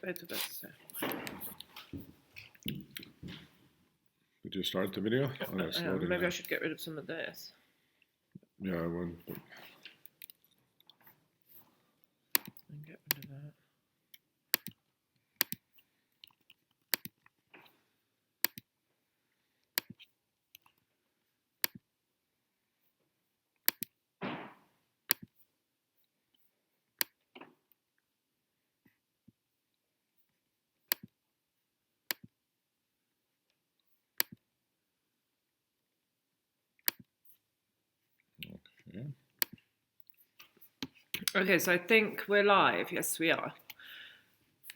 both of us. So. Did you start the video? Oh, maybe I should get rid of some of this. Yeah, I will. And get rid of that. Okay, so I think we're live. Yes, we are.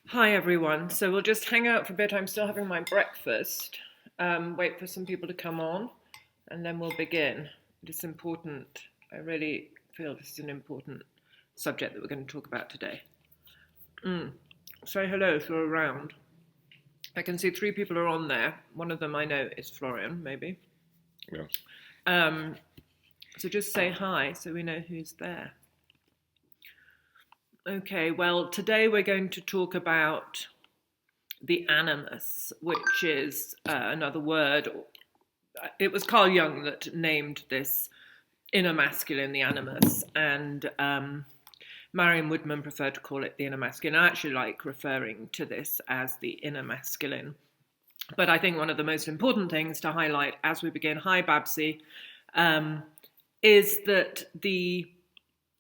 Hi, everyone. So we'll just hang out for a bit. I'm still having my breakfast. Wait for some people to come on, and then we'll begin. It's important. I really feel this is an important subject that we're going to talk about today. Say hello if you're around. I can see 3 people are on there. One of them I know is Florian, maybe. Yes. So just say hi so we know who's there. Okay, well, today we're going to talk about the animus, which is another word. It was Carl Jung that named this inner masculine, the animus, and Marion Woodman preferred to call it the inner masculine. I actually like referring to this as the inner masculine. But I think one of the most important things to highlight as we begin, hi Babsy, is that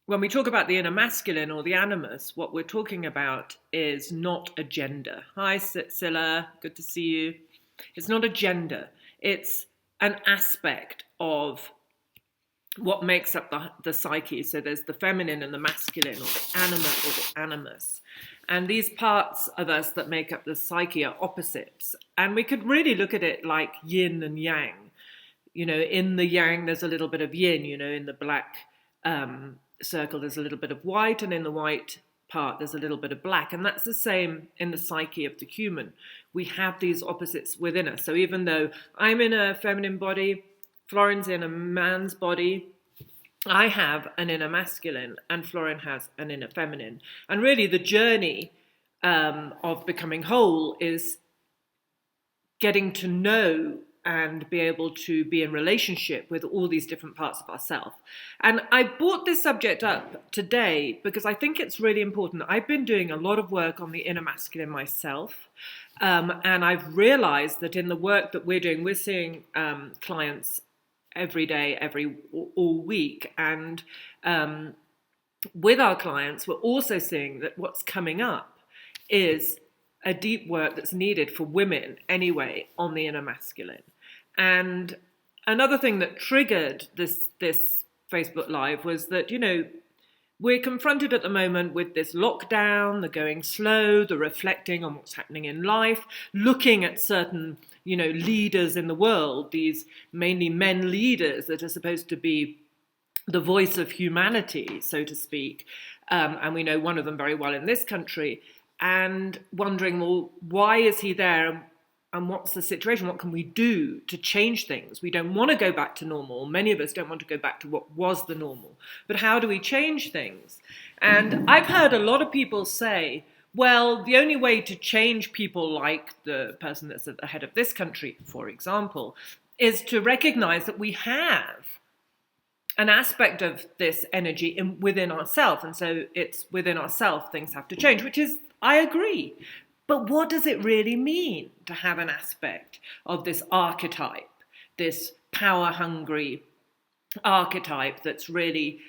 when we talk about the inner masculine or the animus, what we're talking about is not a gender. Hi, Scylla, good to see you. It's not a gender. It's an aspect of what makes up the psyche. So there's the feminine and the masculine, or the anima or the animus. And these parts of us that make up the psyche are opposites. And we could really look at it like yin and yang. You know, in the yang, there's a little bit of yin, you know, in the black circle there's a little bit of white, and in the white part there's a little bit of black, and that's the same in the psyche of the human. We have these opposites within us. So even though I'm in a feminine body, Florian's in a man's body, I have an inner masculine and Florian has an inner feminine. And really the journey of becoming whole is getting to know and be able to be in relationship with all these different parts of ourselves. And I brought this subject up today because I think it's really important. I've been doing a lot of work on the inner masculine myself, and I've realized that in the work that we're doing, we're seeing clients every day, all week, and with our clients, we're also seeing that what's coming up is a deep work that's needed for women anyway on the inner masculine. And another thing that triggered this Facebook Live was that, you know, we're confronted at the moment with this lockdown, the going slow, the reflecting on what's happening in life, looking at certain, you know, leaders in the world, these mainly men leaders that are supposed to be the voice of humanity, so to speak. And we know one of them very well in this country. And wondering, well, why is he there and what's the situation? What can we do to change things? We don't want to go back to normal. Many of us don't want to go back to what was the normal. But how do we change things? And I've heard a lot of people say, well, the only way to change people like the person that's at the head of this country, for example, is to recognize that we have an aspect of this energy within ourselves. And so it's within ourselves things have to change, which is, I agree. But what does it really mean to have an aspect of this archetype, this power-hungry archetype that's really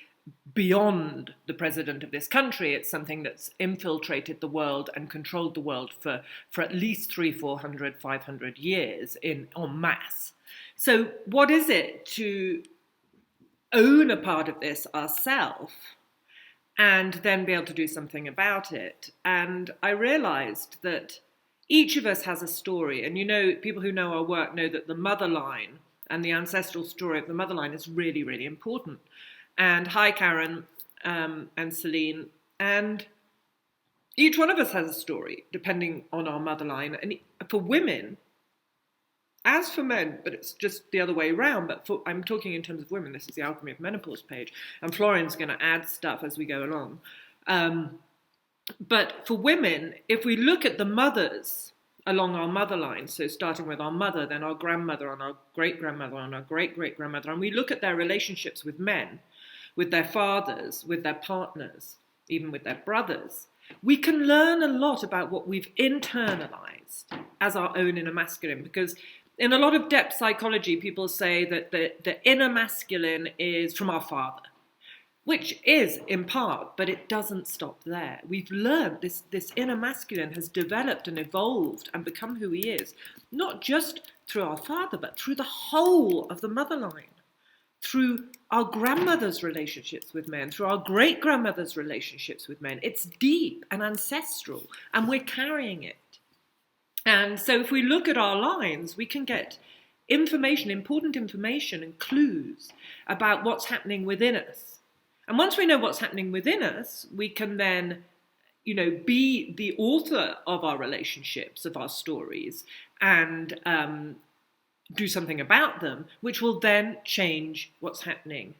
beyond the president of this country? It's something that's infiltrated the world and controlled the world for at least 300, 400, 500 years en masse. So what is it to own a part of this ourselves and then be able to do something about it? And I realized that each of us has a story. And, you know, people who know our work know that the mother line and the ancestral story of the mother line is really, really important. And hi, Karen and Celine. And each one of us has a story, depending on our mother line. And for women, as for men, but it's just the other way around. But I'm talking in terms of women. This is the Alchemy of Menopause page. And Florian's going to add stuff as we go along. But for women, if we look at the mothers along our mother line, so starting with our mother, then our grandmother, and our great-grandmother, and our great-great-grandmother, and we look at their relationships with men, with their fathers, with their partners, even with their brothers, we can learn a lot about what we've internalized as our own inner masculine. Because in a lot of depth psychology, people say that the inner masculine is from our father, which is in part, but it doesn't stop there. We've learned this inner masculine has developed and evolved and become who he is, not just through our father, but through the whole of the mother line, through our grandmother's relationships with men, through our great-grandmother's relationships with men. It's deep and ancestral, and we're carrying it. And so if we look at our lines, we can get information, important information and clues about what's happening within us. And once we know what's happening within us, we can then, be the author of our relationships, of our stories, and do something about them, which will then change what's happening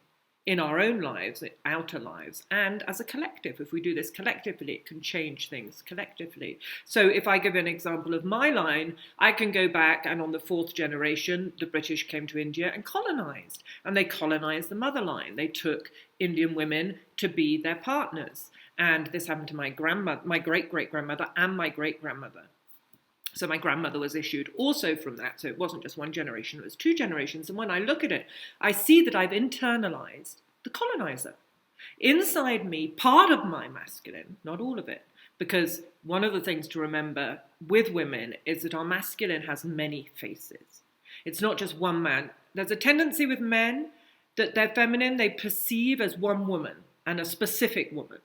in our own lives, outer lives, and as a collective. If we do this collectively, it can change things collectively. So if I give an example of my line, I can go back, and on the 4th generation, the British came to India and colonized. And they colonized the mother line. They took Indian women to be their partners. And this happened to my grandmother, my great-great-grandmother, and my great-grandmother. So my grandmother was issued also from that. So it wasn't just one generation, it was 2 generations. And when I look at it, I see that I've internalized the colonizer. Inside me, part of my masculine, not all of it, because one of the things to remember with women is that our masculine has many faces. It's not just one man. There's a tendency with men that their feminine they perceive as one woman and a specific woman.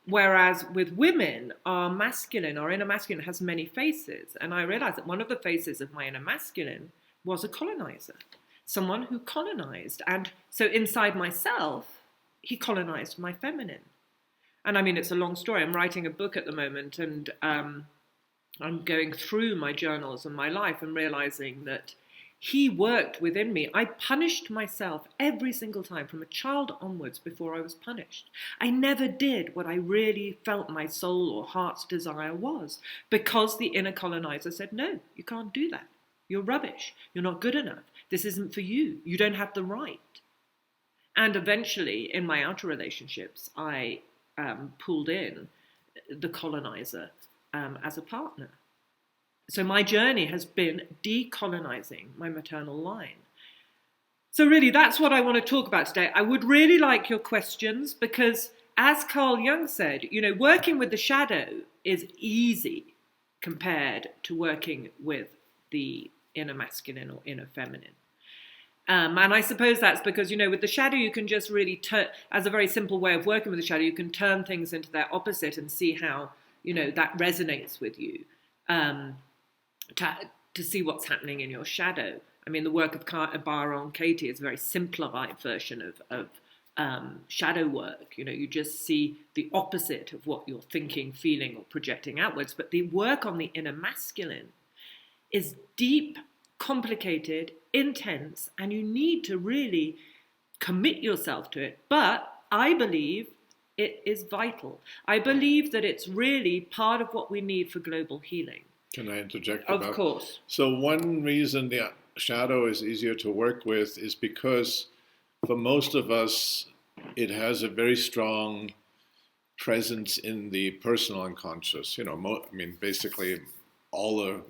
Whereas with women, our masculine, our inner masculine has many faces. And I realized that one of the faces of my inner masculine was a colonizer, someone who colonized. And so inside myself, he colonized my feminine. And I mean, it's a long story. I'm writing a book at the moment, and I'm going through my journals and my life and realizing that he worked within me. I punished myself every single time from a child onwards before I was punished. I never did what I really felt my soul or heart's desire was, because the inner colonizer said, no, you can't do that. You're rubbish. You're not good enough. This isn't for you. You don't have the right. And eventually, in my outer relationships, I pulled in the colonizer as a partner. So my journey has been decolonizing my maternal line. So really, that's what I want to talk about today. I would really like your questions, because as Carl Jung said, working with the shadow is easy compared to working with the inner masculine or inner feminine. And I suppose that's because, with the shadow, you can just really turn, as a very simple way of working with the shadow, you can turn things into their opposite and see how, that resonates with you. To see what's happening in your shadow. I mean, the work of Baron Katie is a very simplified version of shadow work. You just see the opposite of what you're thinking, feeling, or projecting outwards. But the work on the inner masculine is deep, complicated, intense, and you need to really commit yourself to it. But I believe it is vital. I believe that it's really part of what we need for global healing. Can I interject? Of course. So one reason the shadow is easier to work with is because for most of us, it has a very strong presence in the personal unconscious. Basically all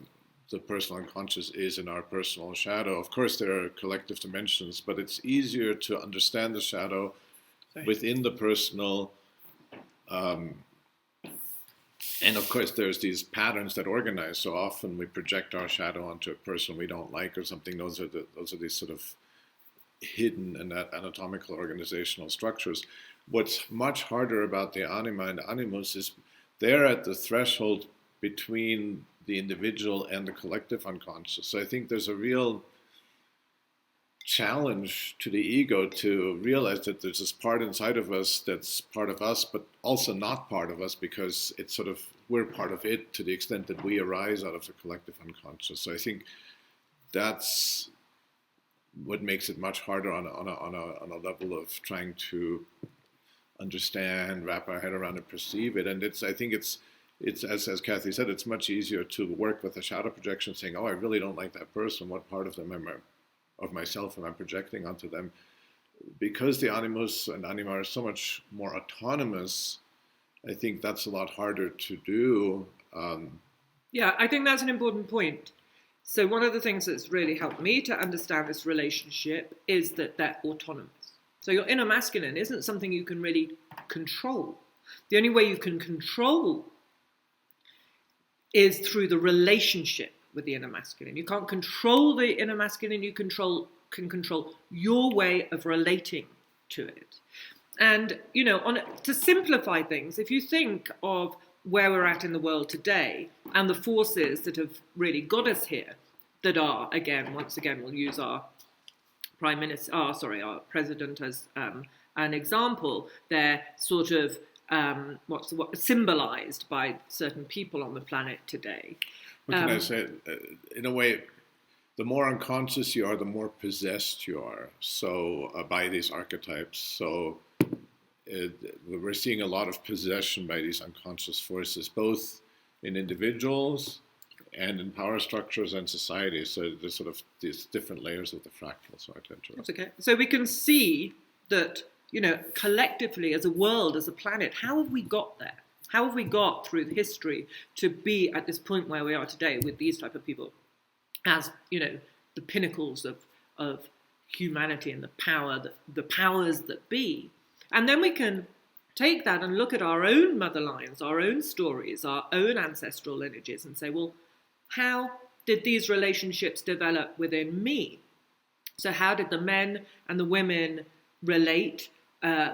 the personal unconscious is in our personal shadow. Of course, there are collective dimensions, but it's easier to understand the shadow within the personal. And of course, there's these patterns that organize. So often we project our shadow onto a person we don't like or something. Those are these sort of hidden and anatomical organizational structures. What's much harder about the anima and animus is they're at the threshold between the individual and the collective unconscious. So I think there's a real challenge to the ego to realize that there's this part inside of us that's part of us, but also not part of us, because it's sort of, we're part of it to the extent that we arise out of the collective unconscious. So I think that's what makes it much harder on a level of trying to understand, wrap our head around, and perceive it. And I think it's as Cathy said, it's much easier to work with a shadow projection, saying, "Oh, I really don't like that person. What part of them of myself am I projecting onto them?" Because the animus and anima are so much more autonomous, I think that's a lot harder to do. Yeah, I think that's an important point. So one of the things that's really helped me to understand this relationship is that they're autonomous. So your inner masculine isn't something you can really control. The only way you can control is through the relationship with the inner masculine. You can't control the inner masculine, you can control your way of relating to it. And, you know, to simplify things, if you think of where we're at in the world today and the forces that have really got us here, that are, once again, we'll use our our president as an example. They're sort of symbolized by certain people on the planet today. What can I say? In a way, the more unconscious you are, the more possessed you are. So by these archetypes. So we're seeing a lot of possession by these unconscious forces, both in individuals and in power structures and society. So there's sort of these different layers of the fractal. So I tend to. That's okay. So we can see that, you know, collectively as a world, as a planet, how have we got there? How have we got through history to be at this point where we are today with these type of people as, you know, the pinnacles of humanity and the powers that be? And then we can take that and look at our own mother lines, our own stories, our own ancestral lineages, and say, well, how did these relationships develop within me? So how did the men and the women relate?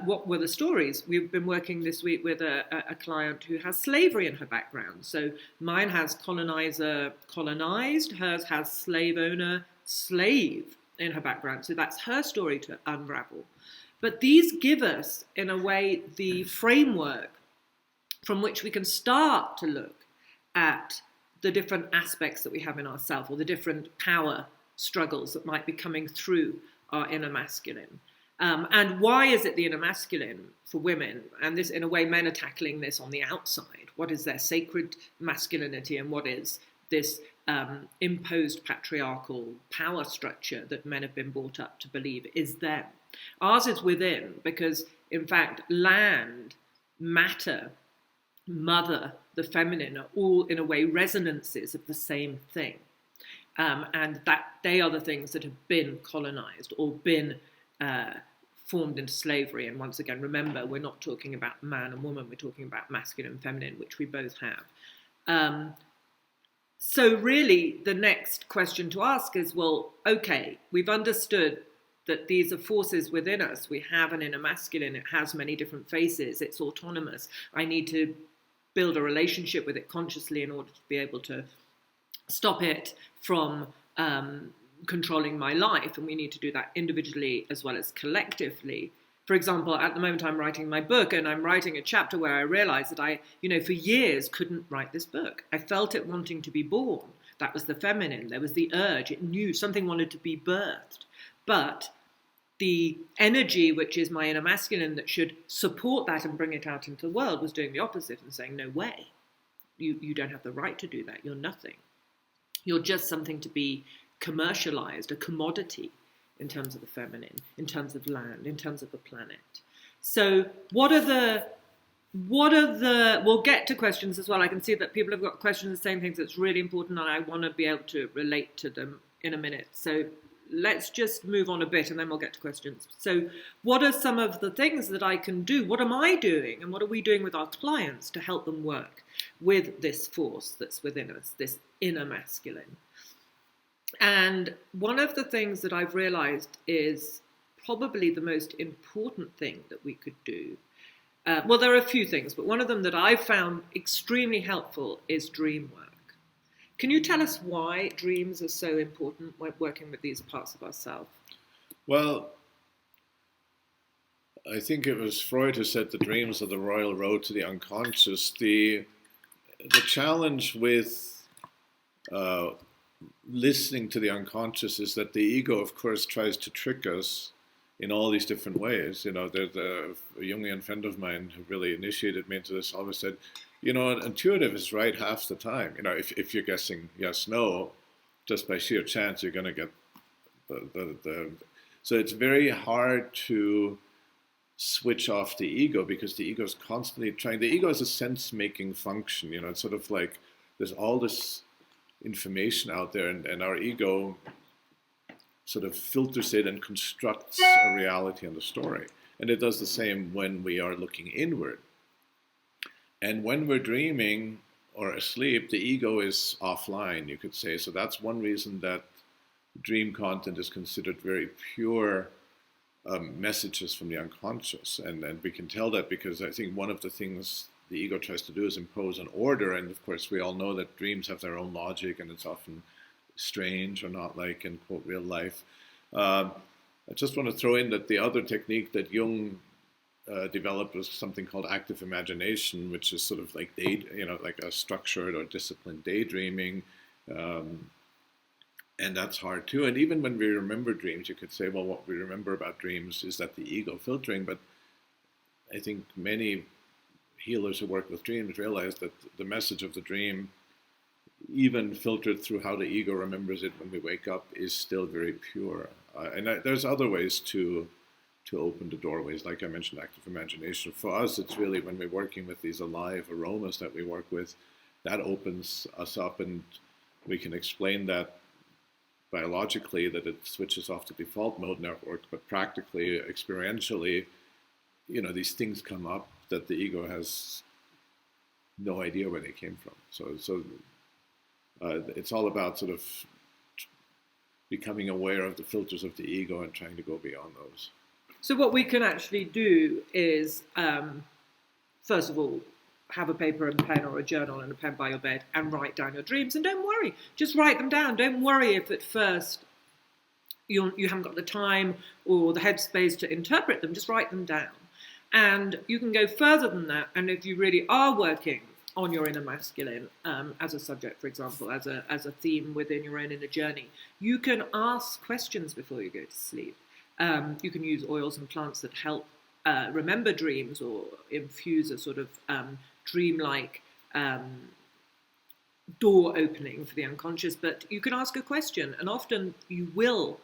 What were the stories? We've been working this week with a client who has slavery in her background. So mine has colonizer, colonized. Hers has slave owner, slave in her background. So that's her story to unravel. But these give us, in a way, the framework from which we can start to look at the different aspects that we have in ourselves, or the different power struggles that might be coming through our inner masculine. And why is it the inner masculine for women? And this, in a way, men are tackling this on the outside. What is their sacred masculinity, and what is this imposed patriarchal power structure that men have been brought up to believe is them? Ours is within, because, in fact, land, matter, mother, the feminine are all, in a way, resonances of the same thing. And that they are the things that have been colonized or been formed into slavery. And once again, remember, we're not talking about man and woman, we're talking about masculine and feminine, which we both have. So really, the next question to ask is, well, okay, we've understood that these are forces within us. We have an inner masculine, it has many different faces, it's autonomous. I need to build a relationship with it consciously in order to be able to stop it from controlling my life, and we need to do that individually as well as collectively. For example, at the moment I'm writing my book, and I'm writing a chapter where I realized that I, for years couldn't write this book. I felt it wanting to be born. That was the feminine. There was the urge. It knew something wanted to be birthed. But the energy, which is my inner masculine, that should support that and bring it out into the world, was doing the opposite and saying, no way. You don't have the right to do that. You're nothing. You're just something to be commercialized, a commodity in terms of the feminine, in terms of land, in terms of the planet. So what are the, we'll get to questions as well. I can see that people have got questions saying things that's really important, and I want to be able to relate to them in a minute. So let's just move on a bit and then we'll get to questions. So what are some of the things that I can do? What am I doing, and what are we doing with our clients to help them work with this force that's within us, this inner masculine? And one of the things that I've realized is probably the most important thing that we could do. Well, there are a few things, but one of them that I've found extremely helpful is dream work. Can you tell us why dreams are so important when working with these parts of ourselves? Well, I think it was Freud who said the dreams are the royal road to the unconscious. The challenge with listening to the unconscious is that the ego, of course, tries to trick us in all these different ways. There's a Jungian friend of mine who really initiated me into this, always said, intuitive is right half the time. If you're guessing yes, no, just by sheer chance, you're going to get the. So it's very hard to switch off the ego, because the ego is constantly trying. The ego is a sense-making function. It's sort of like there's all this information out there, and our ego sort of filters it and constructs a reality and a story. And it does the same when we are looking inward. And when we're dreaming or asleep, the ego is offline, you could say. So that's one reason that dream content is considered very pure messages from the unconscious. And we can tell that because I think one of the things the ego tries to do is impose an order. And of course, we all know that dreams have their own logic, and it's often strange or not like in quote real life. I just want to throw in that the other technique that Jung developed was something called active imagination, which is sort of like like a structured or disciplined daydreaming. And that's hard too. And even when we remember dreams, you could say, well, what we remember about dreams is that the ego filtering. But I think many healers who work with dreams realize that the message of the dream, even filtered through how the ego remembers it when we wake up, is still very pure. There's other ways to open the doorways, like I mentioned, active imagination. For us, it's really when we're working with these alive aromas that we work with, that opens us up, and we can explain that biologically, that it switches off the default mode network, but practically, experientially, these things come up that the ego has no idea where they came from. So it's all about sort of becoming aware of the filters of the ego and trying to go beyond those. So what we can actually do is, first of all, have a paper and pen or a journal and a pen by your bed and write down your dreams. And don't worry, just write them down. Don't worry if at first you haven't got the time or the headspace to interpret them. Just write them down. And you can go further than that. And if you really are working on your inner masculine as a subject, for example, as a theme within your own inner journey, you can ask questions before you go to sleep. You can use oils and plants that help remember dreams or infuse a sort of dreamlike door opening for the unconscious. But you can ask a question, and often you will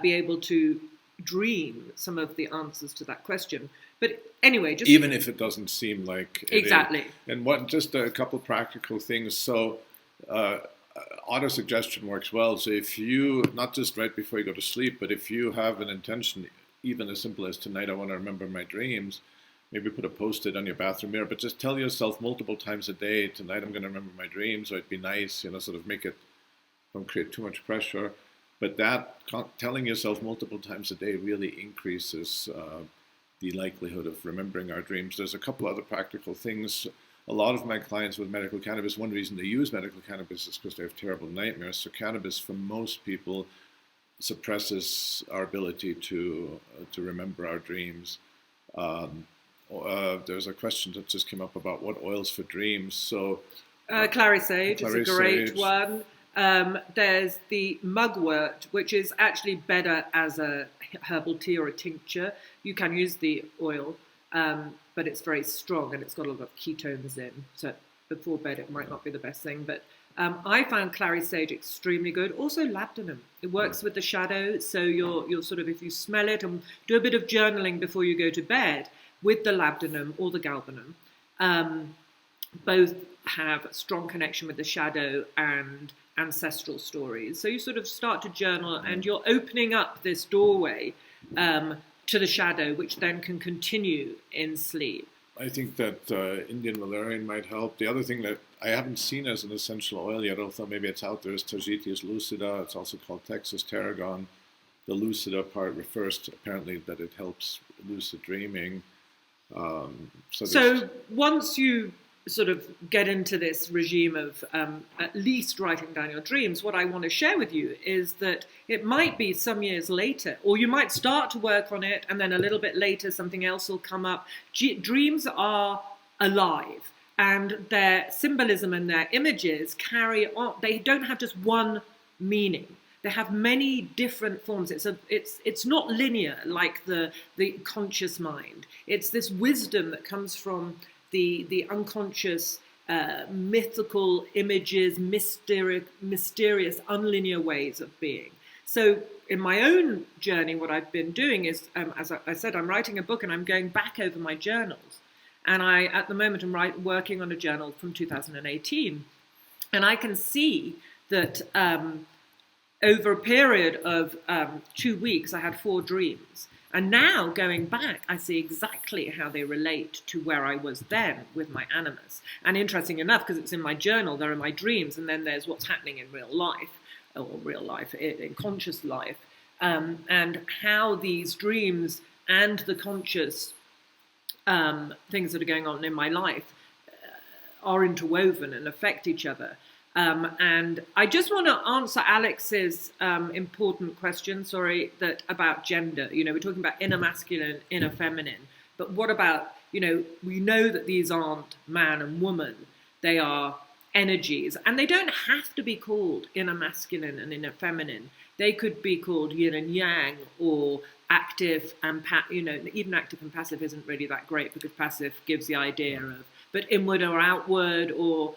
be able to dream some of the answers to that question. But anyway, just even if it doesn't seem like it exactly. And just a couple practical things. So auto-suggestion works well. So if you, not just right before you go to sleep, but if you have an intention, even as simple as tonight I want to remember my dreams, maybe put a post-it on your bathroom mirror, but just tell yourself multiple times a day, tonight I'm going to remember my dreams, or it'd be nice, sort of make it, don't create too much pressure. But that, telling yourself multiple times a day really increases the likelihood of remembering our dreams. There's a couple other practical things. A lot of my clients with medical cannabis, one reason they use medical cannabis is because they have terrible nightmares. So cannabis, for most people, suppresses our ability to remember our dreams. There's a question that just came up about what oils for dreams. So clary sage is a great one. There's the mugwort, which is actually better as a herbal tea or a tincture. You can use the oil, but it's very strong and it's got a lot of ketones in. So before bed, it might not be the best thing. But I found clary sage extremely good. Also labdanum. It works with the shadow. So you're sort of, if you smell it, and do a bit of journaling before you go to bed with the labdanum or the galbanum. Both have a strong connection with the shadow and ancestral stories. So you sort of start to journal and you're opening up this doorway to the shadow, which then can continue in sleep. I think that Indian valerian might help. The other thing that I haven't seen as an essential oil yet, although maybe it's out there, is Tagetes lucida. It's also called Texas tarragon. The lucida part refers to apparently that it helps lucid dreaming. So once you sort of get into this regime of at least writing down your dreams, what I want to share with you is that it might be some years later, or you might start to work on it and then a little bit later something else will come up. Dreams are alive and their symbolism and their images carry on. They don't have just one meaning. They have many different forms. It's not linear like the conscious mind. It's this wisdom that comes from the unconscious, mythical images, mysterious, unlinear ways of being. So in my own journey, what I've been doing is, as I said, I'm writing a book and I'm going back over my journals. And at the moment, I'm working on a journal from 2018. And I can see that over a period of 2 weeks, I had 4 dreams. And now, going back, I see exactly how they relate to where I was then with my animus. And interesting enough, because it's in my journal, there are my dreams, and then there's what's happening in real life, in conscious life, and how these dreams and the conscious things that are going on in my life are interwoven and affect each other. And I just want to answer Alex's important question, about gender. We're talking about inner masculine, inner feminine. But what about, we know that these aren't man and woman. They are energies. And they don't have to be called inner masculine and inner feminine. They could be called yin and yang, or active and, even active and passive isn't really that great, because passive gives the idea of, but inward or outward, or...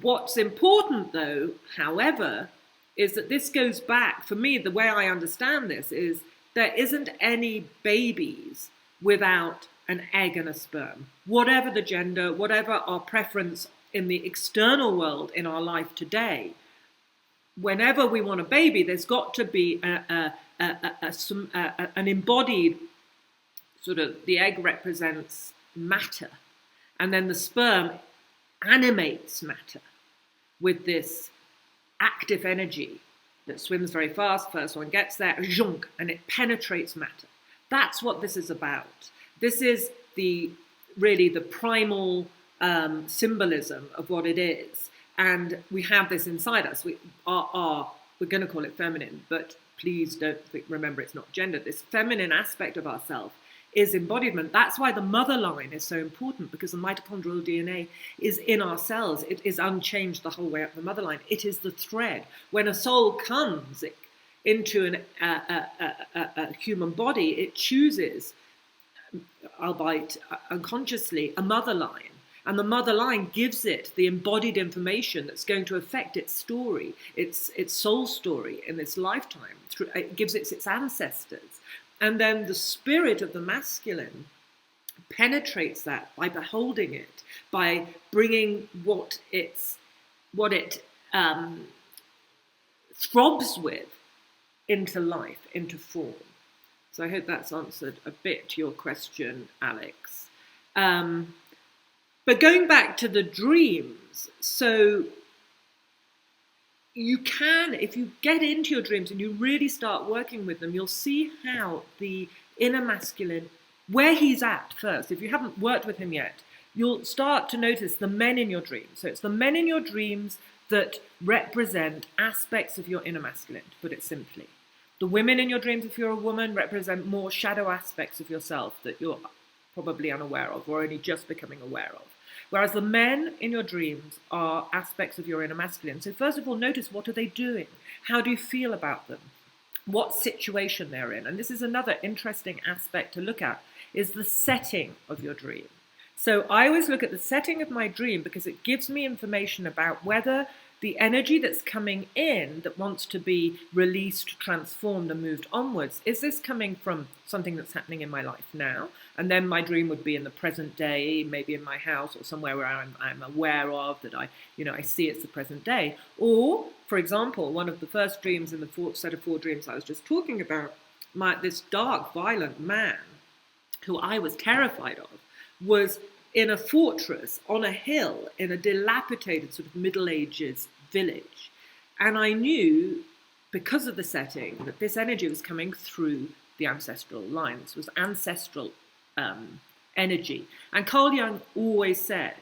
What's important, though, however, is that this goes back, for me, the way I understand this is there isn't any babies without an egg and a sperm. Whatever the gender, whatever our preference in the external world in our life today, whenever we want a baby, there's got to be an embodied the egg represents matter, and then the sperm animates matter with this active energy that swims very fast. First one gets there, zhunk, and it penetrates matter. That's what this is about. This is really the primal symbolism of what it is. And we have this inside us. We're going to call it feminine, but please remember it's not gender. This feminine aspect of ourselves is embodiment. That's why the mother line is so important, because the mitochondrial DNA is in our cells. It is unchanged the whole way up the mother line. It is the thread. When a soul comes into a human body, it chooses, albeit unconsciously, a mother line. And the mother line gives it the embodied information that's going to affect its story, its soul story in this lifetime. It gives it its ancestors. And then the spirit of the masculine penetrates that by beholding it, by bringing what it throbs with into life, into form. So I hope that's answered a bit your question, Alex. But going back to the dreams, so you can, if you get into your dreams and you really start working with them, you'll see how the inner masculine, where he's at first. If you haven't worked with him yet, you'll start to notice the men in your dreams. So it's the men in your dreams that represent aspects of your inner masculine, to put it simply. The women in your dreams, if you're a woman, represent more shadow aspects of yourself that you're probably unaware of or only just becoming aware of. Whereas the men in your dreams are aspects of your inner masculine. So first of all, notice, what are they doing? How do you feel about them? What situation they're in? And this is another interesting aspect to look at, is the setting of your dream. So I always look at the setting of my dream because it gives me information about whether the energy that's coming in that wants to be released, transformed, and moved onwards, is this coming from something that's happening in my life now? And then my dream would be in the present day, maybe in my house or somewhere where I'm aware of, that I see it's the present day. Or, for example, one of the first dreams in the set of 4 dreams I was just talking about, this dark, violent man who I was terrified of was in a fortress on a hill in a dilapidated sort of Middle Ages village. And I knew, because of the setting, that this energy was coming through the ancestral line. This was ancestral energy. And Carl Jung always said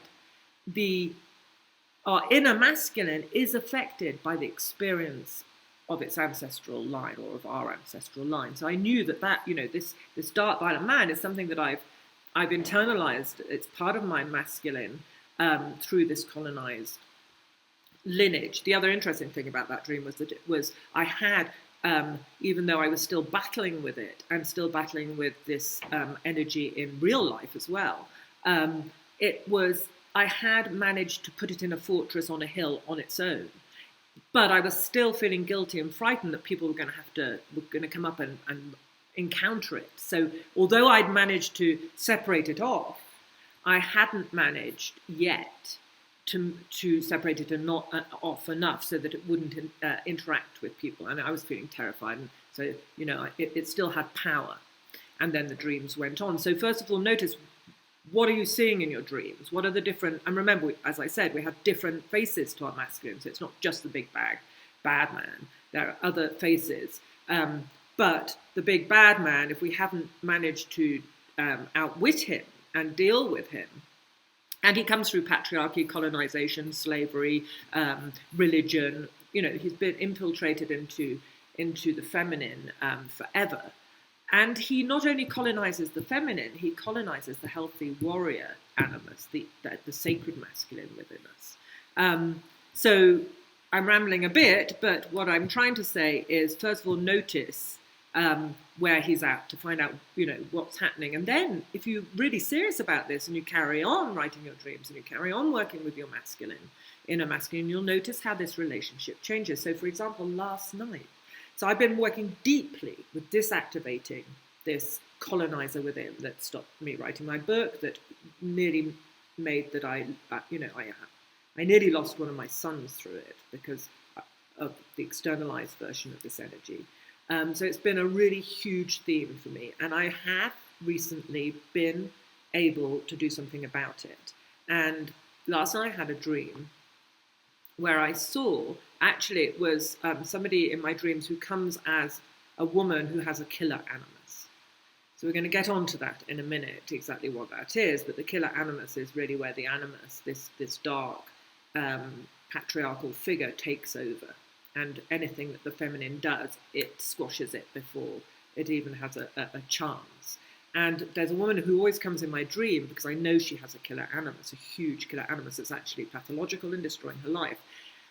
our inner masculine is affected by the experience of its ancestral line, or of our ancestral line. So I knew that this dark violent man is something that I've internalized. It's part of my masculine through this colonized lineage. The other interesting thing about that dream was that I had, even though I was still battling with it, and still battling with this energy in real life as well, I had managed to put it in a fortress on a hill on its own. But I was still feeling guilty and frightened that people were going to come up and encounter it. So although I'd managed to separate it off, I hadn't managed yet to separate it and not off enough so that it wouldn't interact with people. And I was feeling terrified. And so, it still had power. And then the dreams went on. So first of all, notice, what are you seeing in your dreams? What are the different, and remember, as I said, we have different faces to our masculine. So it's not just the big bad man. There are other faces. But the big bad man, if we haven't managed to outwit him and deal with him, and he comes through patriarchy, colonization, slavery, religion. He's been infiltrated into the feminine forever. And he not only colonizes the feminine, he colonizes the healthy warrior animus, the sacred masculine within us. So I'm rambling a bit, but what I'm trying to say is, first of all, notice where he's at, to find out, what's happening. And then if you're really serious about this and you carry on writing your dreams and you carry on working with your inner masculine, you'll notice how this relationship changes. So for example, last night, so I've been working deeply with disactivating this colonizer within that stopped me writing my book, that nearly made that I nearly lost one of my sons through it because of the externalized version of this energy. So it's been a really huge theme for me, and I have recently been able to do something about it. And last night I had a dream where I saw, actually it was somebody in my dreams who comes as a woman who has a killer animus. So we're going to get onto that in a minute, exactly what that is, but the killer animus is really where the animus, this dark patriarchal figure, takes over. And anything that the feminine does, it squashes it before it even has a chance. And there's a woman who always comes in my dream because I know she has a killer animus, a huge killer animus that's actually pathological and destroying her life.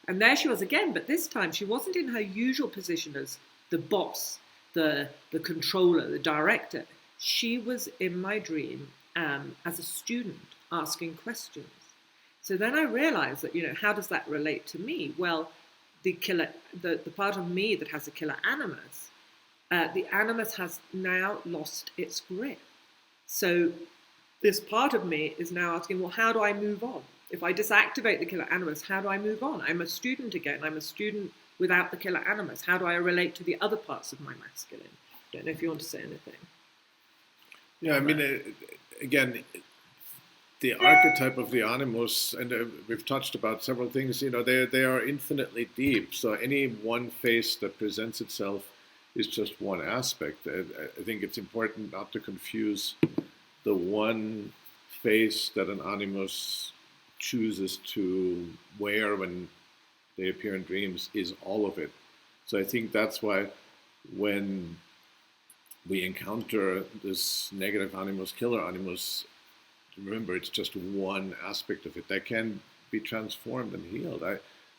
And there she was again, but this time she wasn't in her usual position as the boss, the controller, the director. She was in my dream as a student asking questions. So then I realized that, how does that relate to me? Well, the part of me that has a killer animus, the animus has now lost its grip. So this part of me is now asking, well, how do I move on? If I disactivate the killer animus, how do I move on? I'm a student again. I'm a student without the killer animus. How do I relate to the other parts of my masculine? Don't know if you want to say anything. Yeah, I mean, again, the archetype of the animus, and we've touched about several things, they are infinitely deep. So any one face that presents itself is just one aspect. I think it's important not to confuse the one face that an animus chooses to wear when they appear in dreams is all of it. So I think that's why when we encounter this negative animus, killer animus, remember, it's just one aspect of it that can be transformed and healed.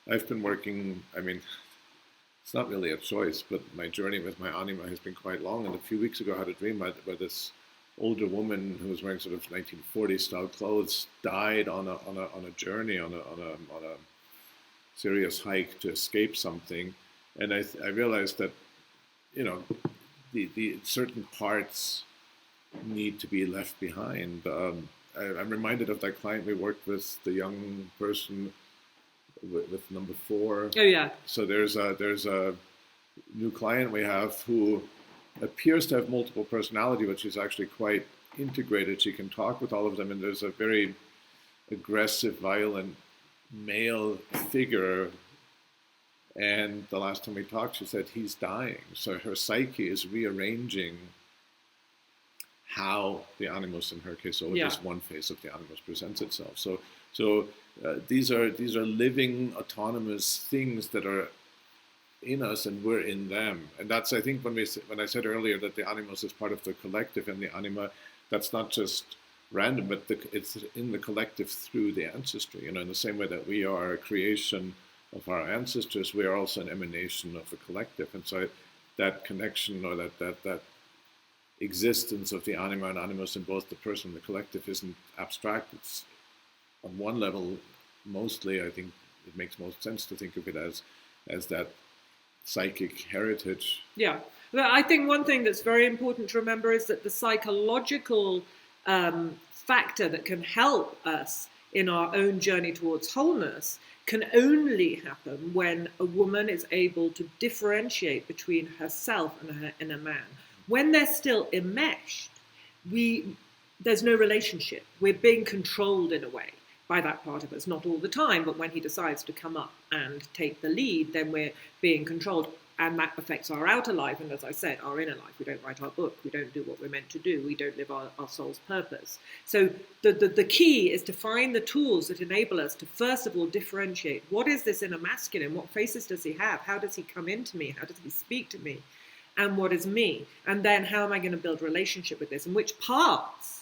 I've been working, it's not really a choice, but my journey with my anima has been quite long. And a few weeks ago I had a dream where this older woman who was wearing sort of 1940s style clothes died on a journey, on a serious hike to escape something. And I realized that, the certain parts need to be left behind. I'm reminded of that client we worked with, the young person with number 4. Oh yeah. So there's a new client we have who appears to have multiple personality, but she's actually quite integrated. She can talk with all of them, and there's a very aggressive, violent male figure. And the last time we talked, she said he's dying. So her psyche is rearranging how the animus, in her case, or this one face of the animus presents itself. So these are living, autonomous things that are in us, and we're in them. And that's, I think, when I said earlier that the animus is part of the collective and the anima, that's not just random, but it's in the collective through the ancestry. In the same way that we are a creation of our ancestors, we are also an emanation of the collective. And so that connection, or that existence of the anima and animus in both the person and the collective isn't abstract. It's on one level, mostly, I think it makes most sense to think of it as that psychic heritage. Yeah. Well, I think one thing that's very important to remember is that the psychological factor that can help us in our own journey towards wholeness can only happen when a woman is able to differentiate between herself and her inner man. When they're still enmeshed, there's no relationship. We're being controlled in a way by that part of us, not all the time, but when he decides to come up and take the lead, then we're being controlled. And that affects our outer life, and as I said, our inner life. We don't write our book, we don't do what we're meant to do, we don't live our soul's purpose. So the key is to find the tools that enable us to, first of all, differentiate what is this inner masculine, what faces does he have, how does he come into me, how does he speak to me, and what is me? And then how am I going to build relationship with this, and which parts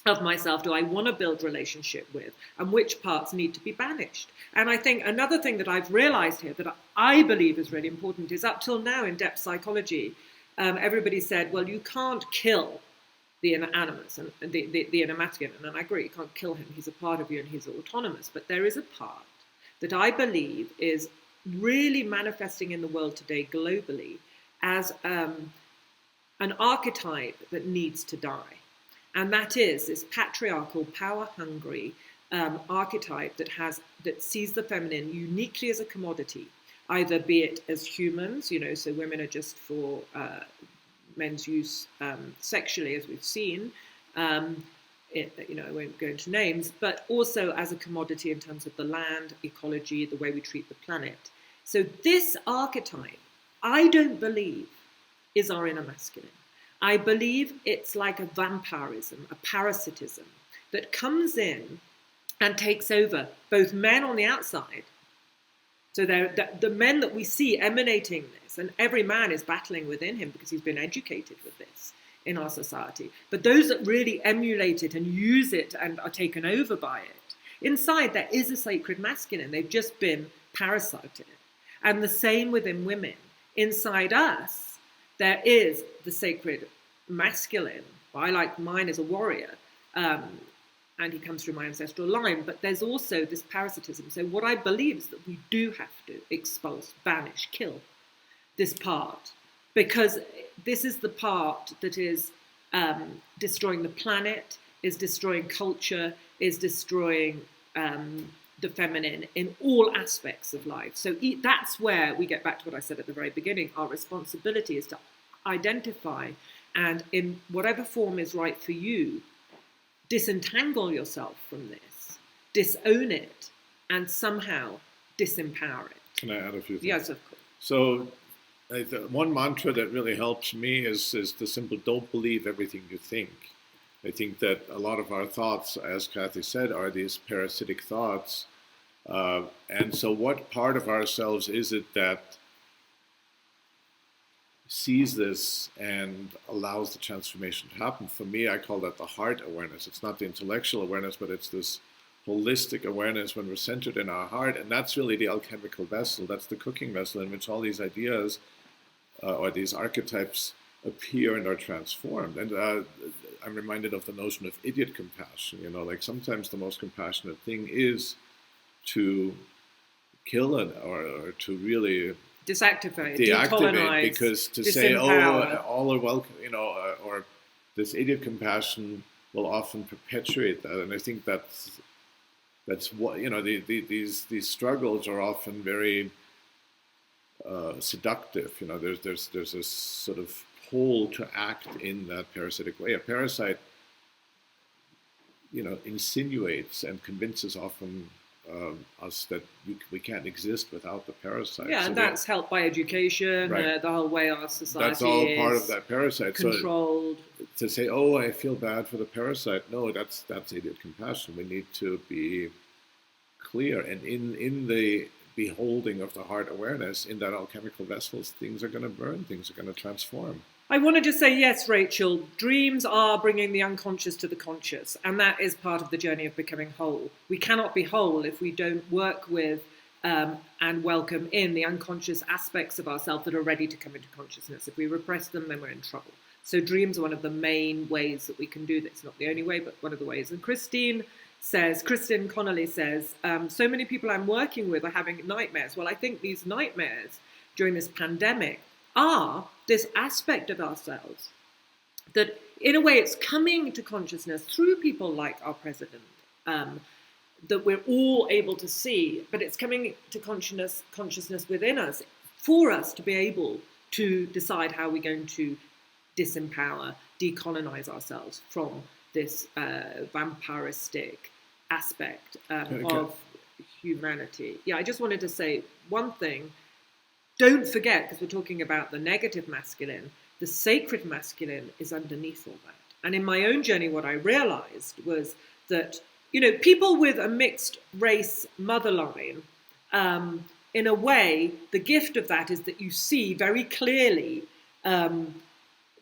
of myself do I want to build relationship with, and which parts need to be banished? And I think another thing that I've realized here that I believe is really important is, up till now in depth psychology, everybody said, well, you can't kill the inner animus and the inner masculine. And I agree, you can't kill him. He's a part of you and he's autonomous. But there is a part that I believe is really manifesting in the world today globally as an archetype that needs to die. And that is this patriarchal, power-hungry archetype that sees the feminine uniquely as a commodity, either be it as humans, so women are just for men's use sexually, as we've seen. I won't go into names, but also as a commodity in terms of the land, ecology, the way we treat the planet. So this archetype, I don't believe, is our inner masculine. I believe it's like a vampirism, a parasitism that comes in and takes over both men on the outside. So the men that we see emanating this, and every man is battling within him because he's been educated with this in our society. But those that really emulate it and use it and are taken over by it, inside there is a sacred masculine. They've just been parasited. And the same within women. Inside us, there is the sacred masculine. Well, I like mine as a warrior, and he comes through my ancestral line, but there's also this parasitism. So what I believe is that we do have to expulse, banish, kill this part, because this is the part that is destroying the planet, is destroying culture, is destroying the feminine in all aspects of life. So that's where we get back to what I said at the very beginning. Our responsibility is to identify, and in whatever form is right for you, disentangle yourself from this, disown it, and somehow disempower it. Can I add a few things? Yes, of course. So one mantra that really helps me is the simple, don't believe everything you think. I think that a lot of our thoughts, as Cathy said, are these parasitic thoughts. And so what part of ourselves is it that sees this and allows the transformation to happen? For me, I call that the heart awareness. It's not the intellectual awareness, but it's this holistic awareness when we're centered in our heart. And that's really the alchemical vessel. That's the cooking vessel in which all these ideas or these archetypes appear and are transformed. And I'm reminded of the notion of idiot compassion. Like sometimes the most compassionate thing is to kill it or to really deactivate, because to say, all are welcome, or this idiot compassion will often perpetuate that. And I think that's what, these struggles are often very seductive. There's this sort of pull to act in that parasitic way. A parasite, insinuates and convinces often us that we can't exist without the parasite. Yeah, and that's helped by education, right. The whole way our society that's all part of that parasite. Controlled. So to say, oh, I feel bad for the parasite, no, that's idiot compassion. We need to be clear, and in the beholding of the heart awareness, in that alchemical vessels, things are going to burn, things are going to transform. I want to just say, yes, Rachel, dreams are bringing the unconscious to the conscious, and that is part of the journey of becoming whole. We cannot be whole if we don't work with and welcome in the unconscious aspects of ourselves that are ready to come into consciousness. If we repress them, then we're in trouble. So dreams are one of the main ways that we can do this. Not the only way, but one of the ways. And Kristen Connolly says, so many people I'm working with are having nightmares. Well, I think these nightmares during this pandemic are this aspect of ourselves that, in a way, it's coming to consciousness through people like our president, that we're all able to see, but it's coming to consciousness within us for us to be able to decide how we're going to disempower, decolonize ourselves from this vampiristic aspect of humanity. Yeah, I just wanted to say one thing. Don't forget, because we're talking about the negative masculine, the sacred masculine is underneath all that. And in my own journey, what I realized was that, people with a mixed race mother line, in a way, the gift of that is that you see very clearly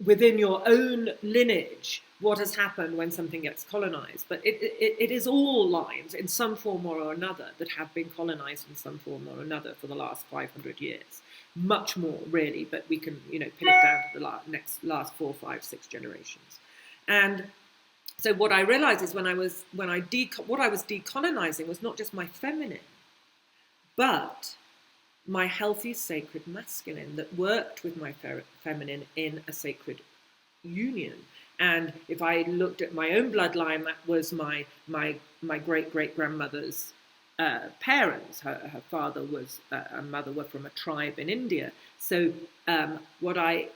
within your own lineage what has happened when something gets colonized. But it is all lines in some form or another that have been colonized in some form or another for the last 500 years. Much more, really, but we can, pin it down to the last 4, 5, 6 generations. And so what I realized is what I was decolonizing was not just my feminine, but my healthy sacred masculine that worked with my feminine in a sacred union. And if I looked at my own bloodline, that was my great-great-grandmother's parents. Her father and mother were from a tribe in India. So when I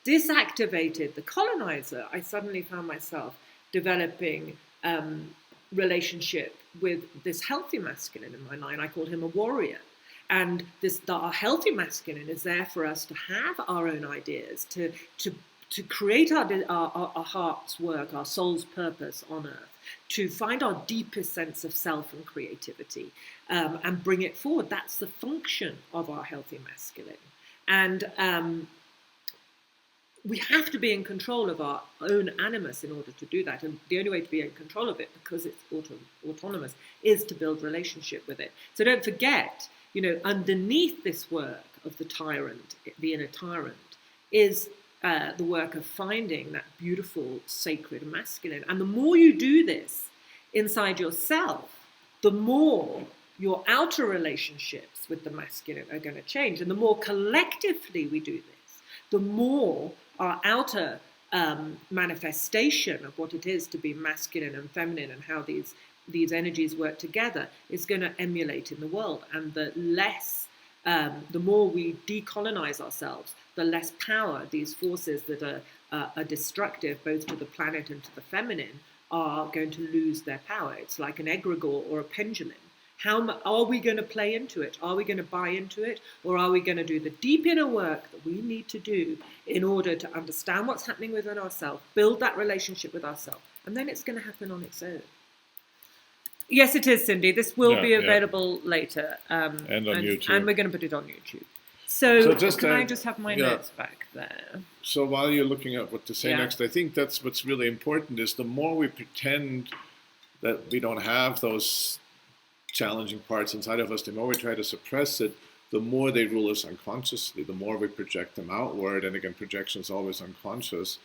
disactivated the colonizer, I suddenly found myself developing relationship with this healthy masculine in my line. I called him a warrior. And our healthy masculine is there for us to have our own ideas, to create our heart's work, our soul's purpose on earth, to find our deepest sense of self and creativity, and bring it forward. That's the function of our healthy masculine. And we have to be in control of our own animus in order to do that. And the only way to be in control of it, because it's autonomous, is to build relationship with it. So don't forget, underneath this work of the tyrant, the inner tyrant, is the work of finding that beautiful sacred masculine. And the more you do this inside yourself, the more your outer relationships with the masculine are going to change. And the more collectively we do this, the more our outer manifestation of what it is to be masculine and feminine and how these energies work together is going to emulate in the world. And the more we decolonize ourselves, the less power these forces that are destructive both to the planet and to the feminine are going to lose their power. It's like an egregore or a pendulum. How are we going to play into it? Are we going to buy into it? Or are we going to do the deep inner work that we need to do in order to understand what's happening within ourselves, build that relationship with ourselves, and then it's going to happen on its own? Yes, it is, Cindy. This will be available later. And on YouTube. And we're going to put it on YouTube. So can I just have my notes back there? So while you're looking at what to say next, I think that's what's really important is the more we pretend that we don't have those challenging parts inside of us, the more we try to suppress it, the more they rule us unconsciously, the more we project them outward. And again, projection is always unconscious.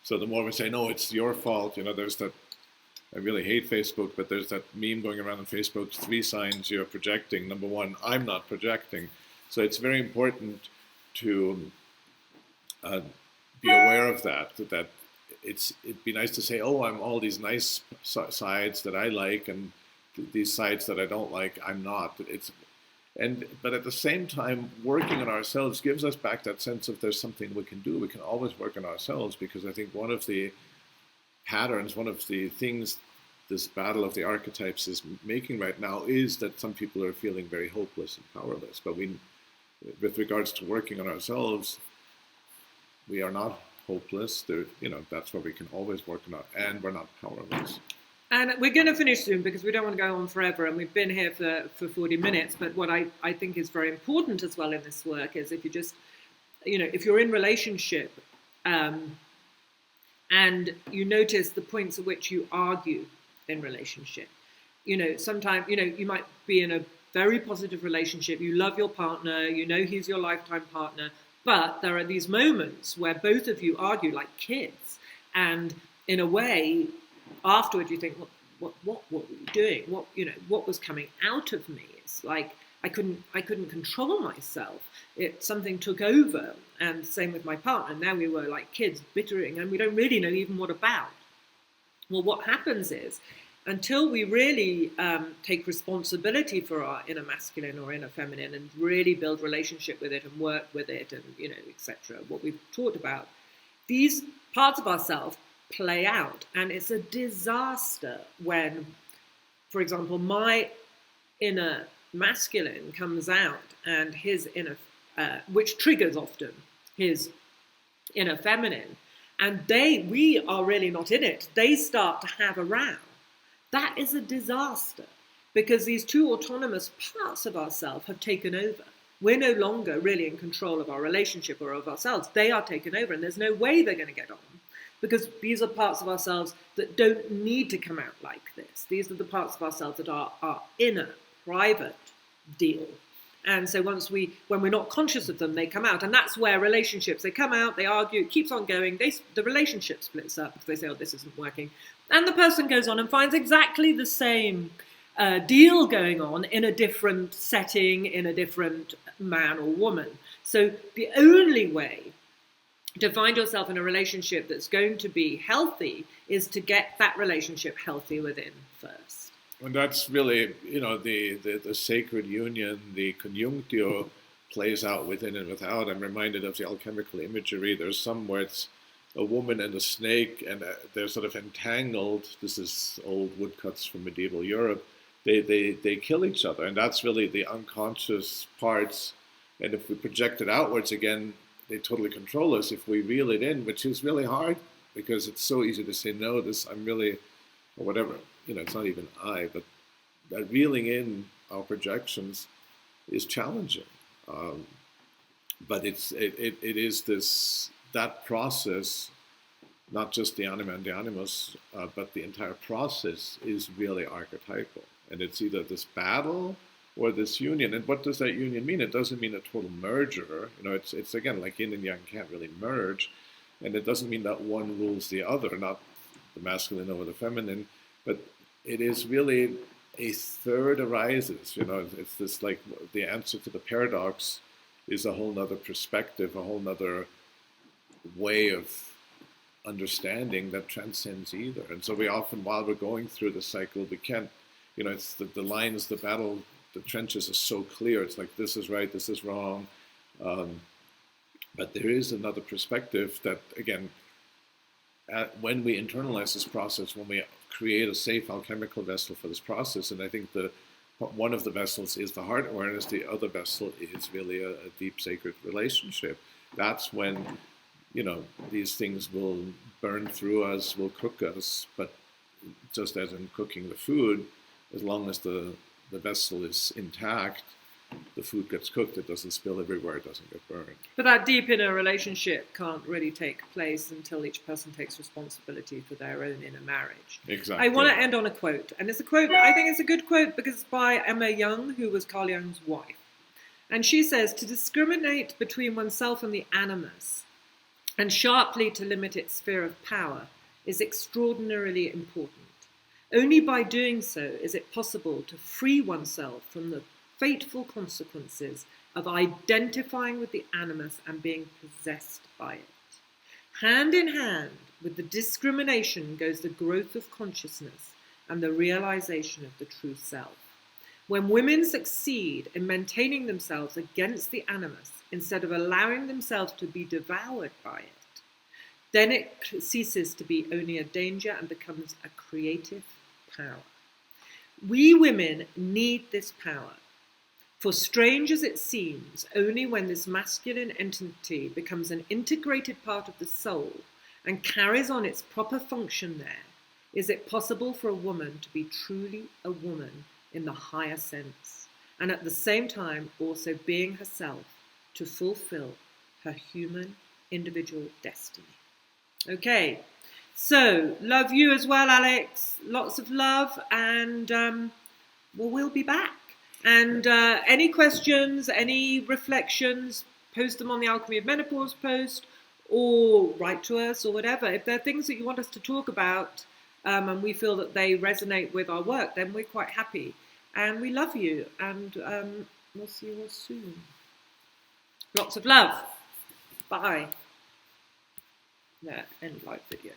So the more we say, no, it's your fault. There's that, I really hate Facebook, but there's that meme going around on Facebook, 3 signs you're projecting. Number 1, I'm not projecting. So it's very important to be aware of that it'd be nice to say, oh, I'm all these nice sides that I like, and these sides that I don't like, I'm not. But at the same time, working on ourselves gives us back that sense of there's something we can do. We can always work on ourselves, because I think one of the patterns, one of the things this battle of the archetypes is making right now is that some people are feeling very hopeless and powerless. But with regards to working on ourselves, we are not hopeless. That's where we can always work on it, and we're not powerless. And we're going to finish soon because we don't want to go on forever, and we've been here for 40 minutes. But what I think is very important as well in this work is if you just, if you're in relationship and you notice the points at which you argue in relationship, sometimes, you might be in very positive relationship. You love your partner, you know he's your lifetime partner, but there are these moments where both of you argue like kids, and in a way, afterward you think, what were you doing? What was coming out of me? It's like I couldn't control myself. Something took over, and same with my partner. Now we were like kids bickering, and we don't really know even what about. Well, what happens is, until we really take responsibility for our inner masculine or inner feminine and really build relationship with it and work with it and, etc., what we've talked about, these parts of ourselves play out. And it's a disaster when, for example, my inner masculine comes out and his inner, which triggers often his inner feminine, and we are really not in it. They start to have a row. That is a disaster, because these two autonomous parts of ourselves have taken over. We're no longer really in control of our relationship or of ourselves. They are taken over, and there's no way they're going to get on, because these are parts of ourselves that don't need to come out like this. These are the parts of ourselves that are our inner, private deal. And so when we're not conscious of them, they come out. And that's where relationships, they come out, they argue, it keeps on going. The relationship splits up because they say, oh, this isn't working. And the person goes on and finds exactly the same deal going on in a different setting, in a different man or woman. So the only way to find yourself in a relationship that's going to be healthy is to get that relationship healthy within first. And that's really, the sacred union, the conjunctio plays out within and without. I'm reminded of the alchemical imagery. There's some where it's a woman and a snake, and they're sort of entangled. This is old woodcuts from medieval Europe. They kill each other, and that's really the unconscious parts. And if we project it outwards again, they totally control us. If we reel it in, which is really hard, because it's so easy to say, no, I'm really, or whatever. It's not even but that reeling in our projections is challenging. But it is that process, not just the anima and the animus, but the entire process is really archetypal. And it's either this battle or this union. And what does that union mean? It doesn't mean a total merger. It's again, like yin and yang can't really merge. And it doesn't mean that one rules the other, not the masculine over the feminine. But it is really a third arises. It's this, like, the answer to the paradox is a whole nother perspective, a whole nother way of understanding that transcends either. And so we often, while we're going through the cycle, we can't, it's the lines, the battle, the trenches are so clear. It's like, this is right, this is wrong. But there is another perspective that, again, when we internalize this process, when we create a safe alchemical vessel for this process, and I think one of the vessels is the heart awareness, the other vessel is really a deep sacred relationship. That's when, these things will burn through us, will cook us, but just as in cooking the food, as long as the vessel is intact, the food gets cooked, it doesn't spill everywhere, it doesn't get burned. But that deep inner relationship can't really take place until each person takes responsibility for their own inner marriage. Exactly. I want to end on a quote, and it's a quote, I think it's a good quote because it's by Emma Young, who was Carl Jung's wife. And she says, to discriminate between oneself and the animus, and sharply to limit its sphere of power, is extraordinarily important. Only by doing so is it possible to free oneself from the fateful consequences of identifying with the animus and being possessed by it. Hand in hand with the discrimination goes the growth of consciousness and the realization of the true self. When women succeed in maintaining themselves against the animus instead of allowing themselves to be devoured by it, then it ceases to be only a danger and becomes a creative power. We women need this power. For strange as it seems, only when this masculine entity becomes an integrated part of the soul and carries on its proper function there, is it possible for a woman to be truly a woman in the higher sense, and at the same time also being herself to fulfill her human individual destiny. Okay, so love you as well, Alex. Lots of love, and we'll be back. And any questions, any reflections, post them on the Alchemy of Menopause post, or write to us, or whatever. If there are things that you want us to talk about, and we feel that they resonate with our work, then we're quite happy. And we love you, and we'll see you all soon. Lots of love. Bye. End live video.